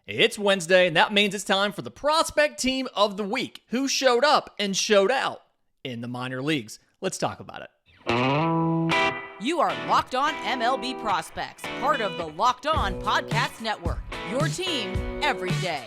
It's Wednesday, and that means it's time for the Prospect Team of the Week. Who showed up and showed out in the minor leagues? Let's talk about it. You are Locked On MLB Prospects, part of the Locked On Podcast Network. Your team every day.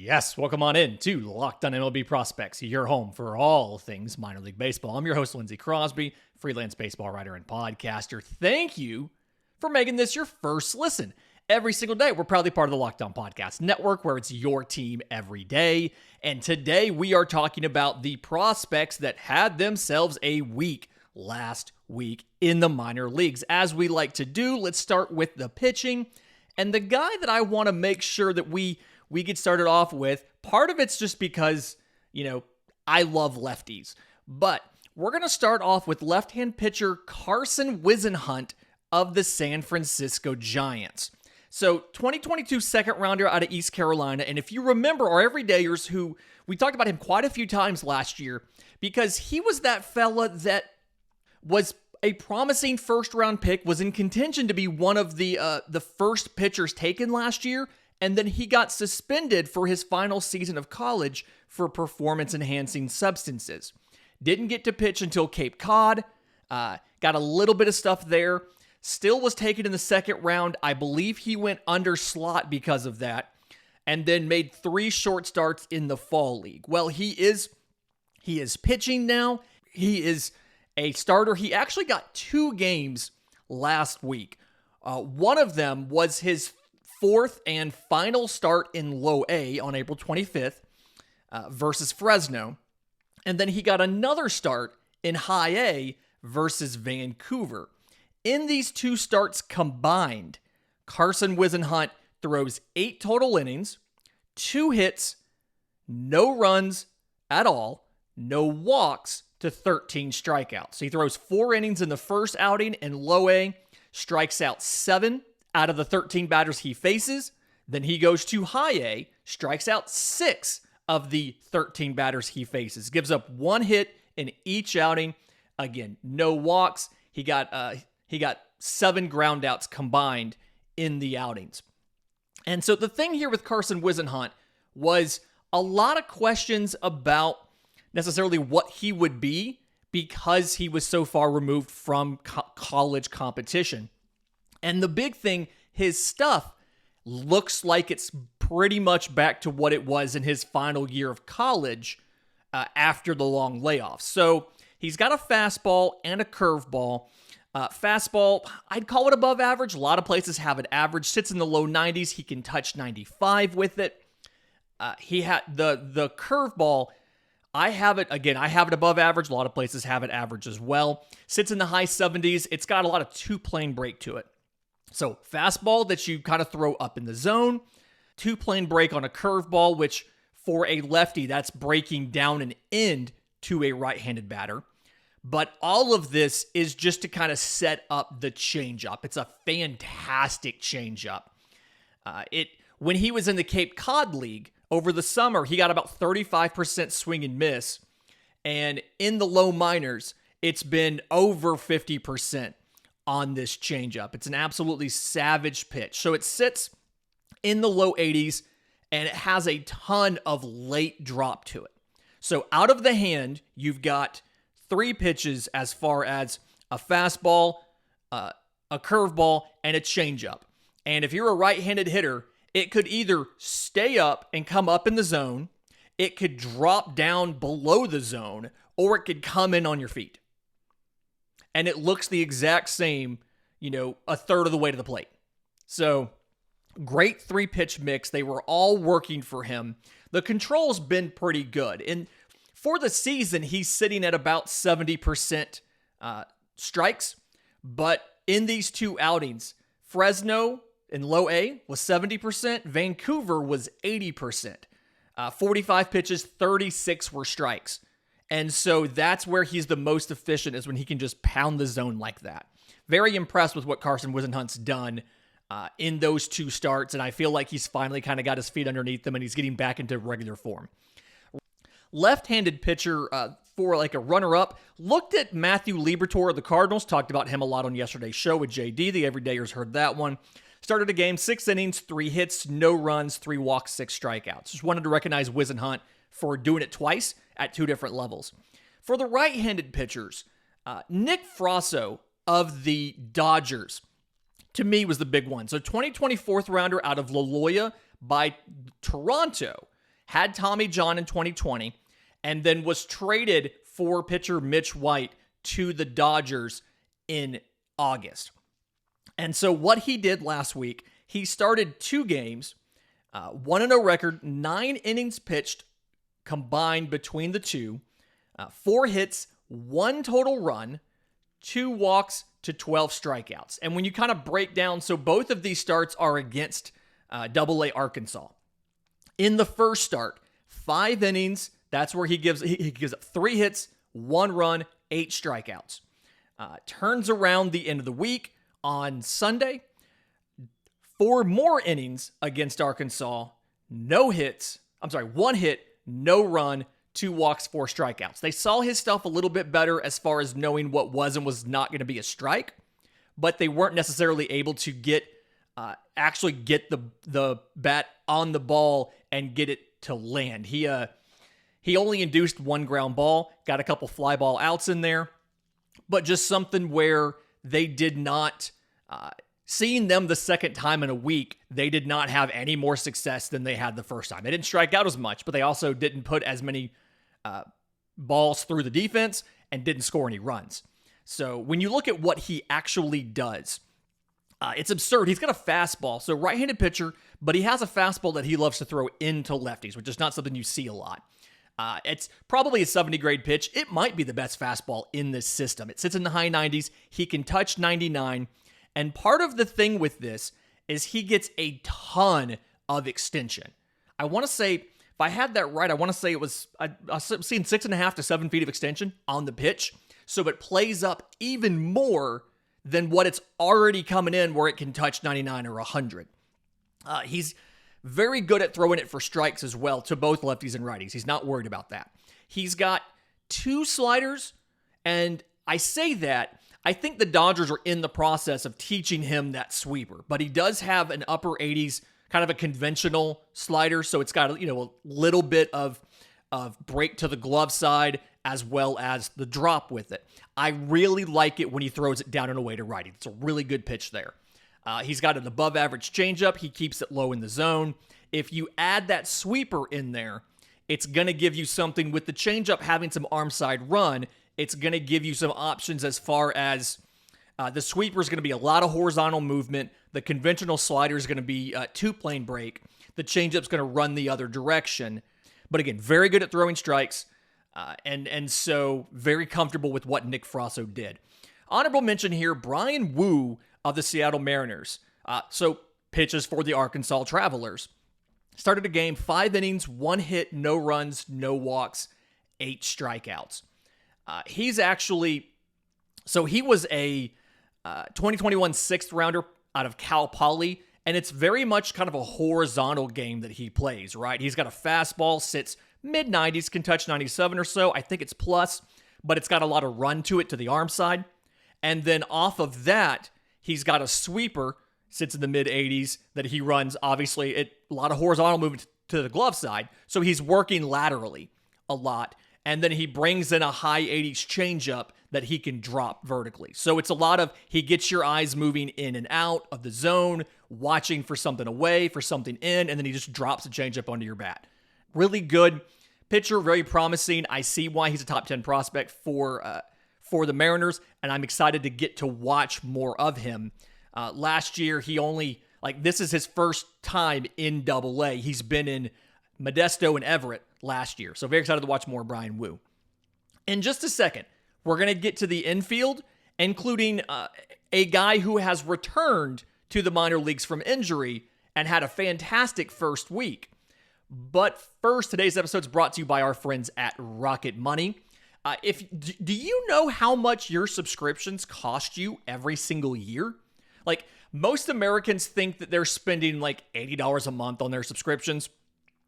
Yes, welcome on in to Locked On MLB Prospects, your home for all things minor league baseball. I'm your host, Lindsay Crosby, freelance baseball writer and podcaster. Thank you for making this your first listen. Every single day, we're proudly part of the Locked On Podcast Network, where it's your team every day. And today, we are talking about the prospects that had themselves a week last week in the minor leagues. As we like to do, let's start with the pitching. And the guy that I want to make sure that we get started off with, part of it's just because, I love lefties. But we're going to start off with left-hand pitcher Carson Whisenhunt of the San Francisco Giants. So 2022 second rounder out of East Carolina. And if you remember our everydayers who, we talked about him quite a few times last year, because he was that fella that was a promising first round pick, was in contention to be one of the first pitchers taken last year. And then he got suspended for his final season of college for performance-enhancing substances. Didn't get to pitch until Cape Cod. Got a little bit of stuff there. Still was taken in the second round. I believe he went under slot because of that. And then made 3 short starts in the fall league. Well, he is pitching now. He is a starter. He actually got 2 games last week. One of them was his 4th and final start in low A on April 25th versus Fresno. And then he got another start in high A versus Vancouver. In these 2 starts combined, Carson Whisenhunt throws 8 total innings, 2 hits, no runs at all, no walks to 13 strikeouts. So he throws 4 innings in the first outing in low A, strikes out 7 out of the 13 batters he faces. Then he goes to high A, strikes out 6 of the 13 batters he faces. Gives up 1 hit in each outing. Again, no walks. He got 7 groundouts combined in the outings. And so the thing here with Carson Whisenhunt was a lot of questions about necessarily what he would be because he was so far removed from college competition. And the big thing, his stuff looks like it's pretty much back to what it was in his final year of college after the long layoff. So he's got a fastball and a curveball. Fastball, I'd call it above average. A lot of places have it average. Sits in the low 90s. He can touch 95 with it. He had the curveball. I have it above average. A lot of places have it average as well. Sits in the high 70s. It's got a lot of 2-plane break to it. So fastball that you kind of throw up in the zone, 2-plane break on a curveball, which for a lefty, that's breaking down an end to a right-handed batter. But all of this is just to kind of set up the changeup. It's a fantastic changeup. When he was in the Cape Cod League over the summer, he got about 35% swing and miss. And in the low minors, it's been over 50% on this changeup. It's an absolutely savage pitch. So it sits in the low 80s, and it has a ton of late drop to it. So out of the hand, you've got 3 pitches as far as a fastball, a curveball, and a changeup. And if you're a right-handed hitter, it could either stay up and come up in the zone, it could drop down below the zone, or it could come in on your feet. And it looks the exact same, a third of the way to the plate. So great 3-pitch mix. They were all working for him. The control's been pretty good. And for the season, he's sitting at about 70% strikes. But in these 2 outings, Fresno in low A was 70%. Vancouver was 80%. 45 pitches, 36 were strikes. And so that's where he's the most efficient, is when he can just pound the zone like that. Very impressed with what Carson Whisenhunt's done in those 2 starts, and I feel like he's finally kind of got his feet underneath them, and he's getting back into regular form. Left-handed pitcher for like a runner-up, looked at Matthew Liberatore of the Cardinals, talked about him a lot on yesterday's show with JD. The Everydayers heard that one. Started a game, 6 innings, 3 hits, no runs, 3 walks, 6 strikeouts. Just wanted to recognize Whisenhunt for doing it twice at 2 different levels. For the right-handed pitchers, Nick Frasso of the Dodgers, to me, was the big one. So 2020 fourth rounder out of La Loya by Toronto, had Tommy John in 2020, and then was traded for pitcher Mitch White to the Dodgers in August. And so what he did last week, he started 2 games, 1-0 record, 9 innings pitched combined between the two, 4 hits, 1 total run, 2 walks to 12 strikeouts. And when you kind of break down, so both of these starts are against Double-A Arkansas. In the first start, 5 innings, that's where he gives up 3 hits, 1 run, 8 strikeouts. Turns around the end of the week on Sunday, 4 more innings against Arkansas, 1 hit, no run, 2 walks, 4 strikeouts. They saw his stuff a little bit better as far as knowing what was and was not going to be a strike, but they weren't necessarily able to actually get the bat on the ball and get it to land. He only induced 1 ground ball, got a couple fly ball outs in there, but just something where they did not, seeing them the second time in a week, they did not have any more success than they had the first time. They didn't strike out as much, but they also didn't put as many balls through the defense and didn't score any runs. So when you look at what he actually does, it's absurd. He's got a fastball, so right-handed pitcher, but he has a fastball that he loves to throw into lefties, which is not something you see a lot. It's probably a 70-grade pitch. It might be the best fastball in this system. It sits in the high 90s. He can touch 99. And part of the thing with this is he gets a ton of extension. I want to say, if I had that right, I want to say it was, I've seen 6.5 to 7 feet of extension on the pitch. So it plays up even more than what it's already coming in where it can touch 99 or 100. He's very good at throwing it for strikes as well to both lefties and righties. He's not worried about that. He's got 2 sliders, and I say that, I think the Dodgers are in the process of teaching him that sweeper, but he does have an upper 80s, kind of a conventional slider, so it's got a little bit of break to the glove side as well as the drop with it. I really like it when he throws it down and away to righty. It's a really good pitch there. He's got an above-average changeup. He keeps it low in the zone. If you add that sweeper in there, it's going to give you something with the changeup having some arm side run. It's going to give you some options as far as the sweeper is going to be a lot of horizontal movement. The conventional slider is going to be 2-plane break. The changeup is going to run the other direction. But again, very good at throwing strikes, and so very comfortable with what Nick Frasso did. Honorable mention here, Bryan Woo of the Seattle Mariners. So pitches for the Arkansas Travelers. Started a game, 5 innings, 1 hit, no runs, no walks, 8 strikeouts. He was a 2021 6th rounder out of Cal Poly, and it's very much kind of a horizontal game that he plays, right? He's got a fastball, sits mid-90s, can touch 97 or so. I think it's plus, but it's got a lot of run to it to the arm side. And then off of that, he's got a sweeper, sits in the mid-80s, that he runs, obviously, a lot of horizontal movement to the glove side. So he's working laterally a lot. And then he brings in a high 80s changeup that he can drop vertically. So it's a lot of, he gets your eyes moving in and out of the zone, watching for something away, for something in, and then he just drops a changeup onto your bat. Really good pitcher, very promising. I see why he's a top 10 prospect for the Mariners, and I'm excited to get to watch more of him. Last year, this is his first time in Double-A. He's been in Modesto and Everett last year. So very excited to watch more Bryan Woo. In just a second, we're going to get to the infield, including a guy who has returned to the minor leagues from injury and had a fantastic first week. But first, today's episode is brought to you by our friends at Rocket Money. Do you know how much your subscriptions cost you every single year? Like, most Americans think that they're spending like $80 a month on their subscriptions.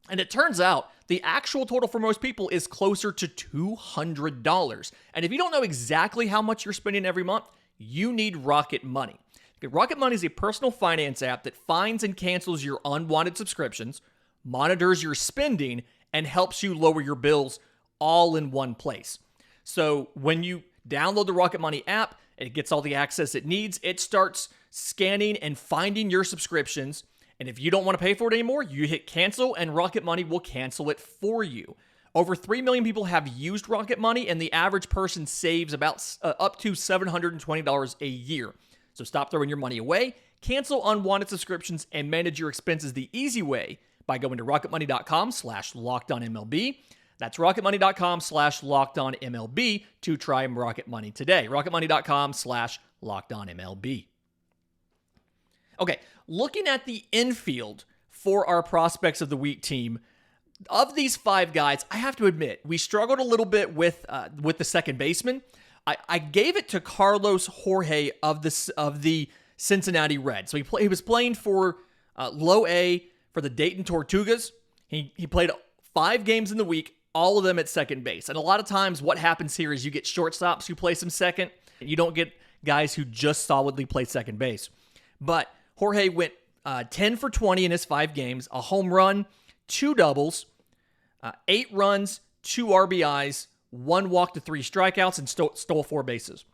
And it turns out The actual total for most people is closer to $200. And if you don't know exactly how much you're spending every month, you need Rocket Money. Rocket Money is a personal finance app that finds and cancels your unwanted subscriptions, monitors your spending, and helps you lower your bills all in one place. So when you download the Rocket Money app, it gets all the access it needs. It starts scanning and finding your subscriptions. And if you don't want to pay for it anymore, you hit cancel and Rocket Money will cancel it for you. Over 3 million people have used Rocket Money, and the average person saves about up to $720 a year. So stop throwing your money away, cancel unwanted subscriptions, and manage your expenses the easy way by going to rocketmoney.com/lockedonmlb. That's rocketmoney.com/lockedonmlb to try Rocket Money today. rocketmoney.com/lockedonmlb. Okay, looking at the infield for our Prospects of the Week team, of these 5 guys, I have to admit, we struggled a little bit with the second baseman. I gave it to Carlos Jorge of the Cincinnati Reds. So he was playing for Low A for the Dayton Tortugas. He played 5 games in the week, all of them at second base. And a lot of times what happens here is you get shortstops who play some second, and you don't get guys who just solidly play second base. But Jorge went 10 for 20 in his 5 games, a home run, 2 doubles, 8 runs, 2 RBIs, 1 walk to 3 strikeouts, and stole 4 bases.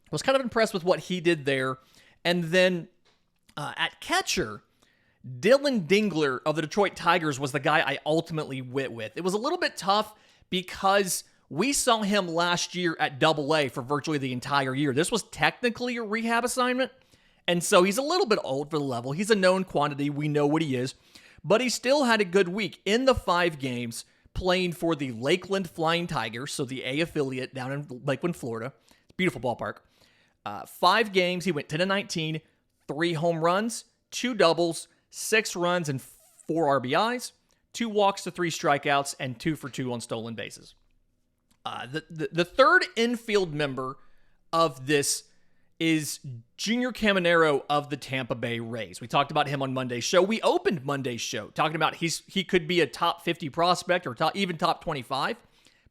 I was kind of impressed with what he did there. And then at catcher, Dillon Dingler of the Detroit Tigers was the guy I ultimately went with. It was a little bit tough because we saw him last year at Double-A for virtually the entire year. This was technically a rehab assignment, and so he's a little bit old for the level. He's a known quantity. We know what he is. But he still had a good week in the 5 games playing for the Lakeland Flying Tigers, so the A affiliate down in Lakeland, Florida. Beautiful ballpark. 5 games, he went 10-19, 3 home runs, 2 doubles, 6 runs, and 4 RBIs, 2 walks to 3 strikeouts, and 2 for 2 on stolen bases. The third infield member of this is Junior Caminero of the Tampa Bay Rays. We talked about him on Monday's show. We opened Monday's show talking about he could be a top 50 prospect or even top 25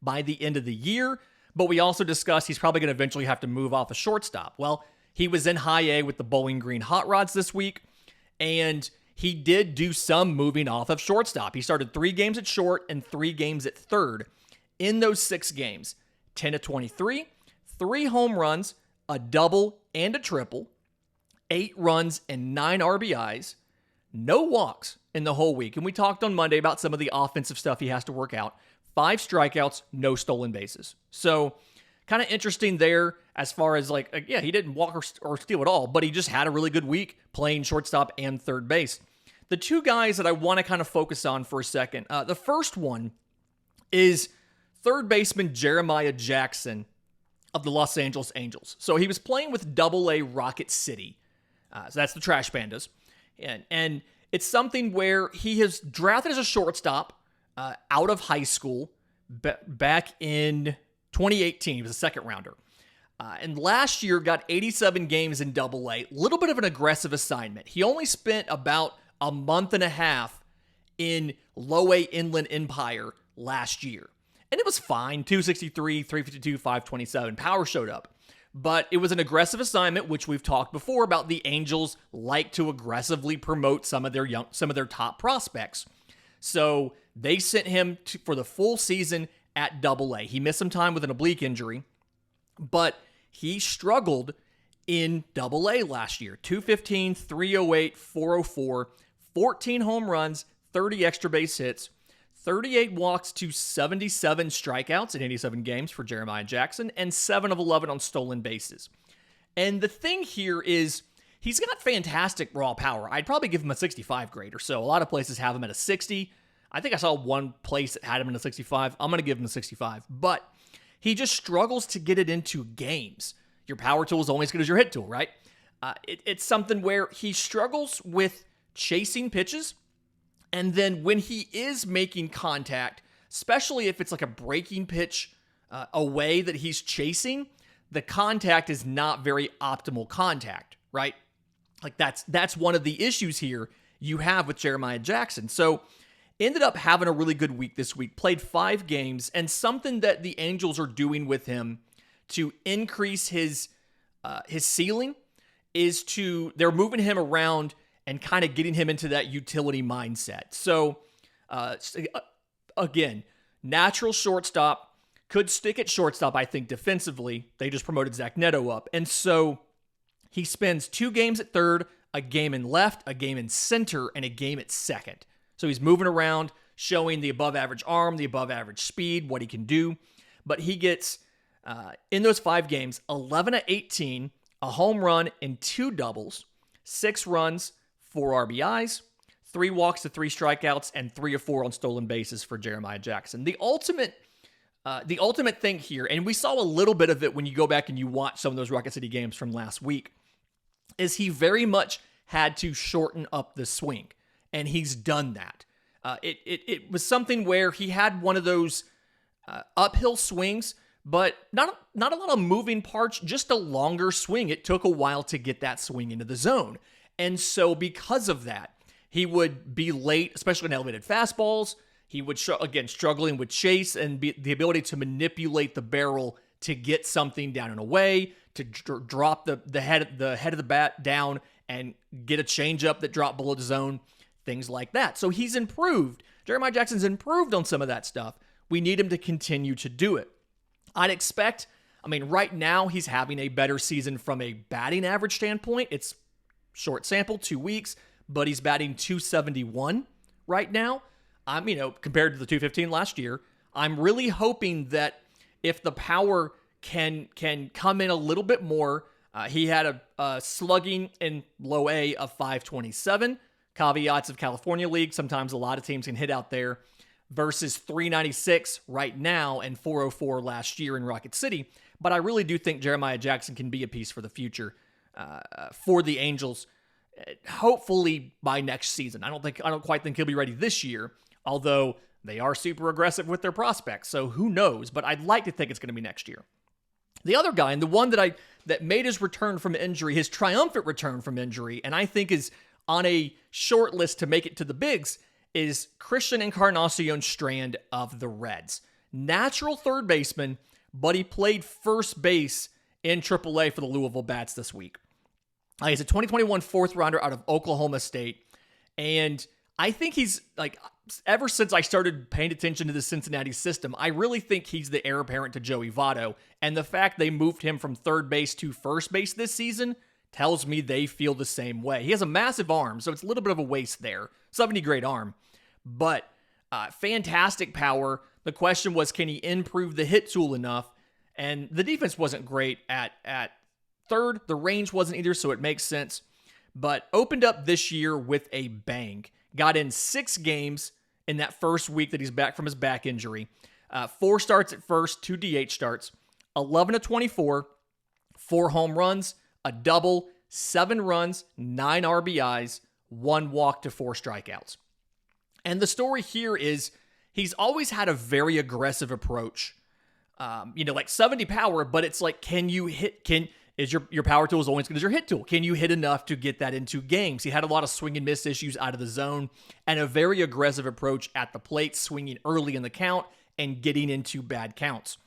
by the end of the year. But we also discussed he's probably going to eventually have to move off a shortstop. Well, he was in high A with the Bowling Green Hot Rods this week, and he did do some moving off of shortstop. He started 3 games at short and 3 games at third. In those 6 games, 10-23, 3 home runs, a double and a triple, 8 runs and 9 RBIs, no walks in the whole week. And we talked on Monday about some of the offensive stuff he has to work out. 5 strikeouts, no stolen bases. So kind of interesting there as far as he didn't walk or steal at all, but he just had a really good week playing shortstop and third base. The 2 guys that I want to kind of focus on for a second. The first one is third baseman Jeremiah Jackson of the Los Angeles Angels. So he was playing with Double-A Rocket City. So that's the Trash Pandas. And it's something where he has drafted as a shortstop out of high school back in 2018. He was a second rounder. And last year got 87 games in Double-A. Little bit of an aggressive assignment. He only spent about a month and a half in Low-A Inland Empire last year. And it was fine. 263, 352, 527. Power showed up. But it was an aggressive assignment, which we've talked before about. The Angels like to aggressively promote some of their top prospects. So they sent him for the full season at Double-A. He missed some time with an oblique injury, but he struggled in Double-A last year. 215, 308, 404, 14 home runs, 30 extra base hits, 38 walks to 77 strikeouts in 87 games for Jeremiah Jackson, and 7 of 11 on stolen bases. And the thing here is he's got fantastic raw power. I'd probably give him a 65 grade or so. A lot of places have him at a 60. I think I saw one place that had him in a 65. I'm going to give him a 65. But he just struggles to get it into games. Your power tool is only as good as your hit tool, right? It's something where he struggles with chasing pitches. And then when he is making contact, especially if it's like a breaking pitch away that he's chasing, the contact is not very optimal contact, right? Like that's one of the issues here you have with Jeremiah Jackson. So ended up having a really good week this week, played 5 games, and something that the Angels are doing with him to increase his ceiling is they're moving him around and kind of getting him into that utility mindset. So, again, natural shortstop, could stick at shortstop, I think, defensively. They just promoted Zac Netto up. And so he spends 2 games at third, a game in left, a game in center, and a game at second. So he's moving around, showing the above-average arm, the above-average speed, what he can do. But he gets, in those 5 games, 11 of 18, a home run and 2 doubles, 6 runs, 4 RBIs, 3 walks to 3 strikeouts, and 3 of 4 on stolen bases for Jeremiah Jackson. The ultimate thing here, and we saw a little bit of it when you go back and you watch some of those Rocket City games from last week, is he very much had to shorten up the swing. And he's done that. It was something where he had one of those uphill swings, but not a lot of moving parts, just a longer swing. It took a while to get that swing into the zone. And so because of that, he would be late, especially in elevated fastballs. He would, struggling with chase and the ability to manipulate the barrel to get something down and away, to drop the head of the bat down and get a changeup that dropped below the zone. Things like that. So he's improved. Jeremiah Jackson's improved on some of that stuff. We need him to continue to do it. I'd expect, right now he's having a better season from a batting average standpoint. It's short sample, 2 weeks, but he's batting .271 right now. Compared to the .215 last year. I'm really hoping that if the power can come in a little bit more, he had a slugging in low A of .527. Caveats of California League. Sometimes a lot of teams can hit out there versus .396 right now and .404 last year in Rocket City. But I really do think Jeremiah Jackson can be a piece for the future for the Angels, hopefully by next season. I don't quite think he'll be ready this year, although they are super aggressive with their prospects. So who knows? But I'd like to think it's going to be next year. The other guy, and the one that made his return from injury, his triumphant return from injury, and I think is on a short list to make it to the bigs, is Christian Encarnacion-Strand of the Reds. Natural third baseman, but he played first base in AAA for the Louisville Bats this week. He's a 2021 fourth rounder out of Oklahoma State, and I think he's, ever since I started paying attention to the Cincinnati system, I really think he's the heir apparent to Joey Votto, and the fact they moved him from third base to first base this season tells me they feel the same way. He has a massive arm, so it's a little bit of a waste there. 70-grade arm, but fantastic power. The question was, can he improve the hit tool enough? And the defense wasn't great at third. The range wasn't either, so it makes sense. But opened up this year with a bang. Got in 6 games in that first week that he's back from his back injury. 4 starts at first, 2 DH starts. 11 of 24, 4 home runs, a double, 7 runs, 9 RBIs, 1 walk to 4 strikeouts. And the story here is he's always had a very aggressive approach. 70 power, but it's like, can you hit, is your power tool is only as good as your hit tool? Can you hit enough to get that into games? He had a lot of swing and miss issues out of the zone and a very aggressive approach at the plate, swinging early in the count and getting into bad counts.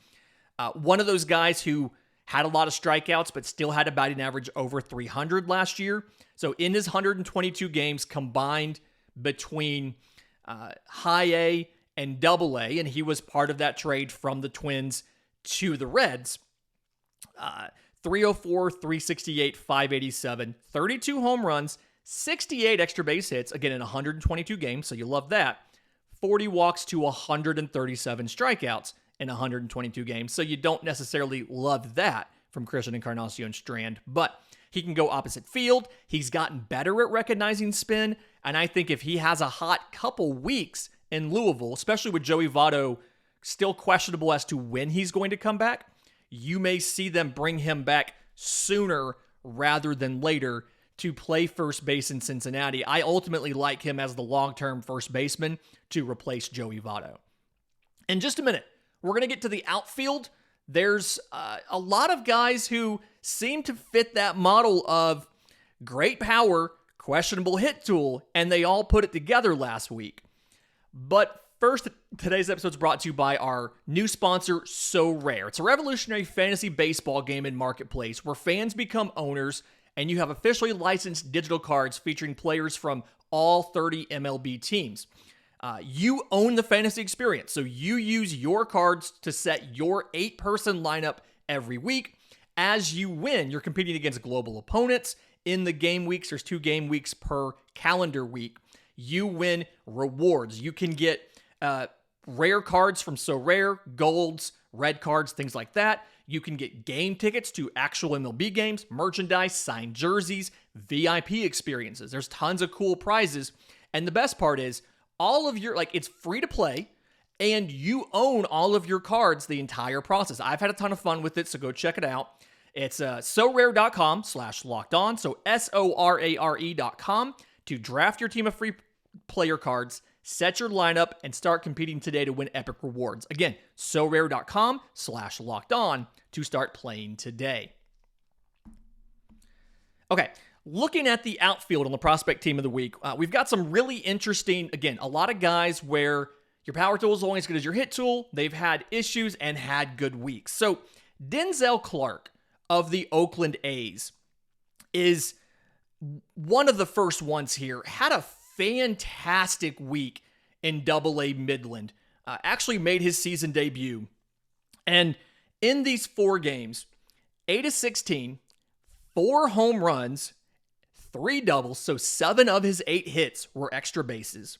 One of those guys who had a lot of strikeouts, but still had a batting average over 300 last year. So in his 122 games combined between high A and double A, and he was part of that trade from the Twins to the Reds, 304, 368, 587, 32 home runs, 68 extra base hits, again in 122 games, so you love that, 40 walks to 137 strikeouts in 122 games, so you don't necessarily love that from Christian Encarnacion-Strand, but he can go opposite field. He's gotten better at recognizing spin, and I think if he has a hot couple weeks in Louisville, especially with Joey Votto still questionable as to when he's going to come back, you may see them bring him back sooner rather than later to play first base in Cincinnati. I ultimately like him as the long-term first baseman to replace Joey Votto. In just a minute, we're going to get to the outfield. There's a lot of guys who seem to fit that model of great power, questionable hit tool, and they all put it together last week. But first, today's episode is brought to you by our new sponsor, So Rare. It's a revolutionary fantasy baseball game and marketplace where fans become owners, and you have officially licensed digital cards featuring players from all 30 MLB teams. You own the fantasy experience, so you use your cards to set your 8-person lineup every week. As you win, you're competing against global opponents. In the game weeks, there's 2 game weeks per calendar week. You win rewards. You can get rare cards from So Rare, golds, red cards, things like that. You can get game tickets to actual MLB games, merchandise, signed jerseys, VIP experiences. There's tons of cool prizes. And the best part is all of your, it's free to play and you own all of your cards the entire process. I've had a ton of fun with it, so go check it out. It's sorare.com/lockedon. So SORARE.com to draft your team of free player cards, set your lineup, and start competing today to win epic rewards. Again, sorare.com/lockedon to start playing today. Okay, looking at the outfield on the prospect team of the week, we've got some really interesting, again, a lot of guys where your power tool is only as good as your hit tool. They've had issues and had good weeks. So Denzel Clarke of the Oakland A's is one of the first ones here. Had a fantastic week in Double-A Midland. Actually made his season debut. And in these 4 games, 8-16, 4 home runs, 3 doubles, so 7 of his 8 hits were extra bases.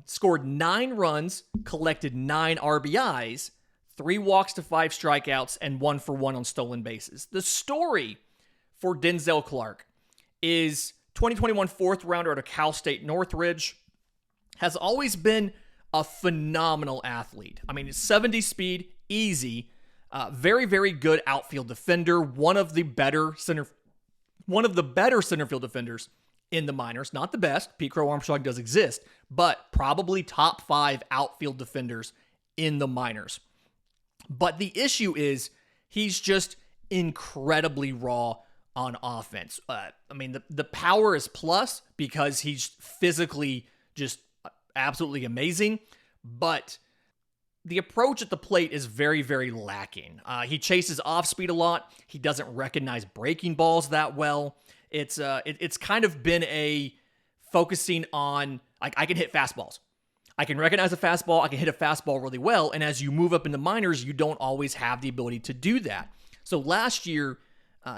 Scored 9 runs, collected 9 RBIs, 3 walks to 5 strikeouts, and 1 for 1 on stolen bases. The story for Denzel Clarke is 2021 4th rounder out of Cal State Northridge. Has always been a phenomenal athlete. I mean, 70 speed, easy, very, very good outfield defender. One of the better center field defenders in the minors. Not the best. Pete Crow Armstrong does exist, but probably top 5 outfield defenders in the minors. But the issue is he's just incredibly raw on offense. The power is plus because he's physically just absolutely amazing, but the approach at the plate is very, very lacking. He chases off speed a lot. He doesn't recognize breaking balls that well. It's kind of been a focusing on, I can hit fastballs. I can recognize a fastball. I can hit a fastball really well. And as you move up in the minors, you don't always have the ability to do that. So last year,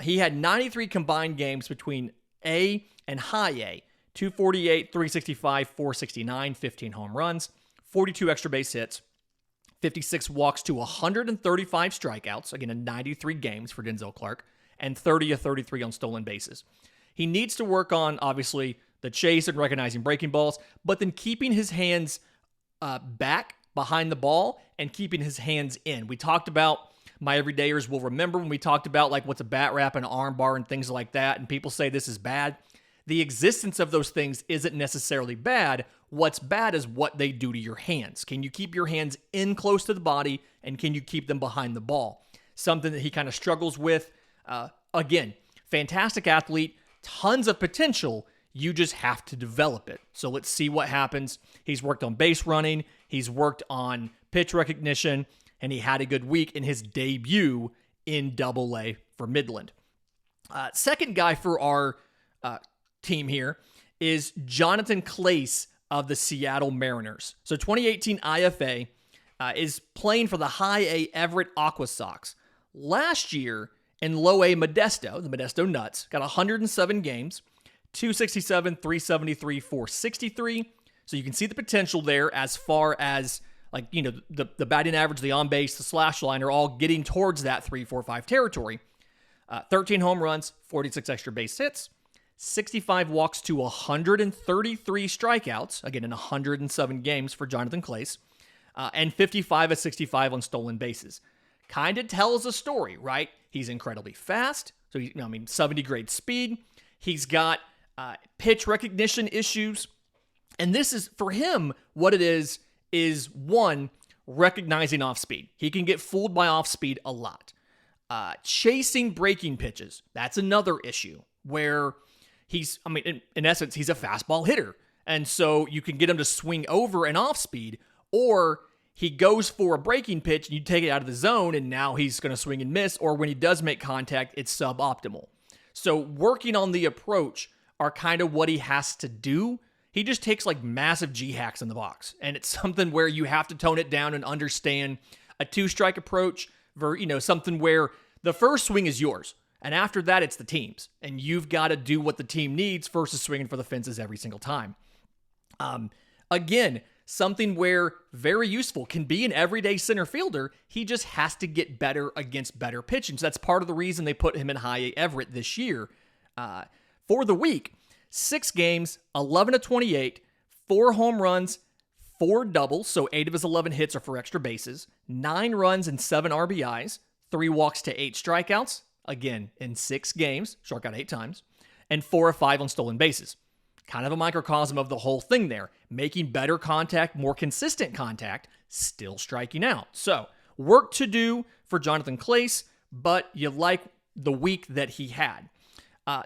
he had 93 combined games between A and high A. 248, 365, 469, 15 home runs, 42 extra base hits, 56 walks to 135 strikeouts, again, in 93 games for Denzel Clarke, and 30 of 33 on stolen bases. He needs to work on, obviously, the chase and recognizing breaking balls, but then keeping his hands back behind the ball and keeping his hands in. We talked about, my everydayers will remember when we talked about what's a bat wrap and an arm bar and things like that, and people say this is bad. The existence of those things isn't necessarily bad. What's bad is what they do to your hands. Can you keep your hands in close to the body, and can you keep them behind the ball? Something that he kind of struggles with. Again, fantastic athlete, tons of potential. You just have to develop it. So let's see what happens. He's worked on base running. He's worked on pitch recognition, and he had a good week in his debut in Double-A for Midland. Second guy for our team here is Jonatan Clase of the Seattle Mariners. So 2018 IFA is playing for the high A Everett Aqua Sox. Last year in low A Modesto, the Modesto Nuts, got 107 games, 267, 373, 463. So you can see the potential there as far as the batting average, the on base, the slash line are all getting towards that 3-4-5 territory. 13 home runs, 46 extra base hits, 65 walks to 133 strikeouts, again in 107 games for Jonatan Clase, and 55 of 65 on stolen bases. Kind of tells a story, right? He's incredibly fast, so 70 grade speed. He's got pitch recognition issues, and this is, for him, what it is one, recognizing off speed. He can get fooled by off speed a lot. Chasing breaking pitches, that's another issue where in essence, he's a fastball hitter. And so you can get him to swing over and off speed, or he goes for a breaking pitch and you take it out of the zone and now he's going to swing and miss, or when he does make contact, it's suboptimal. So working on the approach are kind of what he has to do. He just takes like massive G-hacks in the box, and it's something where you have to tone it down and understand a 2-strike approach, something where the first swing is yours. And after that, it's the team's. And you've got to do what the team needs versus swinging for the fences every single time. Again, something where very useful, can be an everyday center fielder. He just has to get better against better pitching. So that's part of the reason they put him in high A Everett this year. For the week, 6 games, 11-28, 4 home runs, 4 doubles, so 8 of his 11 hits are for extra bases, 9 runs and 7 RBIs, 3 walks to 8 strikeouts, again, in 6 games, struck out 8 times, and 4 of 5 on stolen bases. Kind of a microcosm of the whole thing there. Making better contact, more consistent contact, still striking out. So, work to do for Jonatan Clase, but you like the week that he had.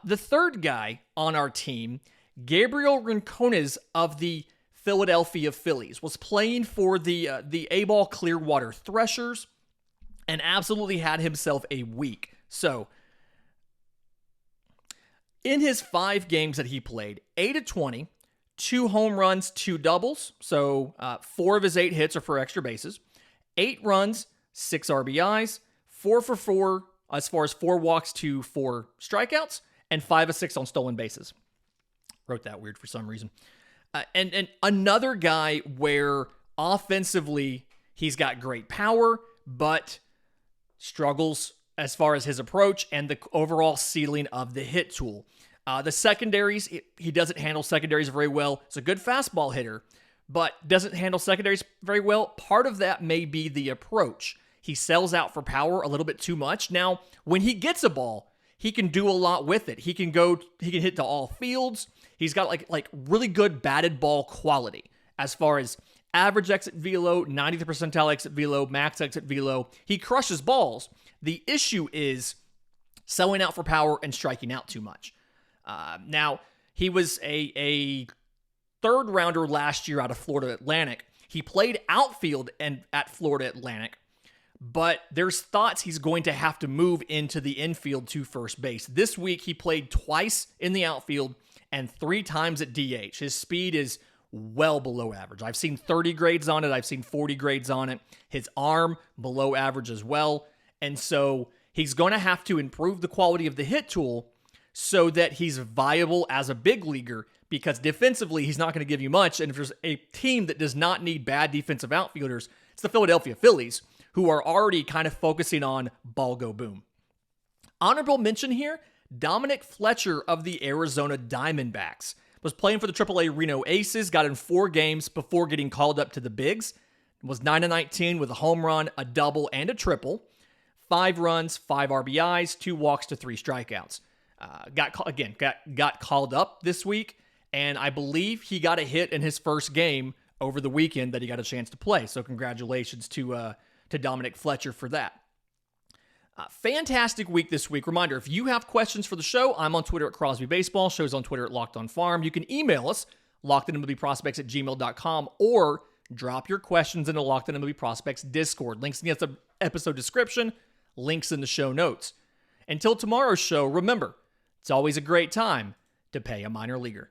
The third guy on our team, Gabriel Rincones of the Philadelphia Phillies, was playing for the A-Ball Clearwater Threshers and absolutely had himself a week. So, in his 5 games that he played, 8-20, 2 home runs, 2 doubles, so 4 of his 8 hits are for extra bases, 8 runs, 6 RBIs, 4 for 4 as far as 4 walks to 4 strikeouts, and 5 of 6 on stolen bases. Wrote that weird for some reason. And another guy where offensively he's got great power, but struggles as far as his approach and the overall ceiling of the hit tool. The secondaries, he doesn't handle secondaries very well. He's a good fastball hitter, but doesn't handle secondaries very well. Part of that may be the approach. He sells out for power a little bit too much. Now, when he gets a ball, he can do a lot with it. He can hit to all fields. He's got like really good batted ball quality as far as average exit velo, 90th percentile exit velo, max exit velo. He crushes balls. The issue is selling out for power and striking out too much. Now, he was a third rounder last year out of Florida Atlantic. He played outfield and at Florida Atlantic, but there's thoughts he's going to have to move into the infield to first base. This week, he played twice in the outfield and 3 times at DH. His speed is well below average. I've seen 30 grades on it. I've seen 40 grades on it. His arm, below average as well. And so he's going to have to improve the quality of the hit tool so that he's viable as a big leaguer, because defensively, he's not going to give you much. And if there's a team that does not need bad defensive outfielders, it's the Philadelphia Phillies, who are already kind of focusing on ball go boom. Honorable mention here, Dominic Fletcher of the Arizona Diamondbacks was playing for the AAA Reno Aces, got in 4 games before getting called up to the bigs, was 9-19 with a home run, a double, and a triple, 5 runs, 5 RBIs, 2 walks to 3 strikeouts. Got called up this week, and I believe he got a hit in his first game over the weekend that he got a chance to play. So congratulations to Dominic Fletcher for that. Fantastic week this week. Reminder, if you have questions for the show, I'm on Twitter at Crosby Baseball. Show's on Twitter at Locked On Farm. You can email us, lockedinmlbprospects@gmail.com, or drop your questions in the Locked On MLB Prospects Discord. Links in the episode description, links in the show notes. Until tomorrow's show, remember, it's always a great time to pay a minor leaguer.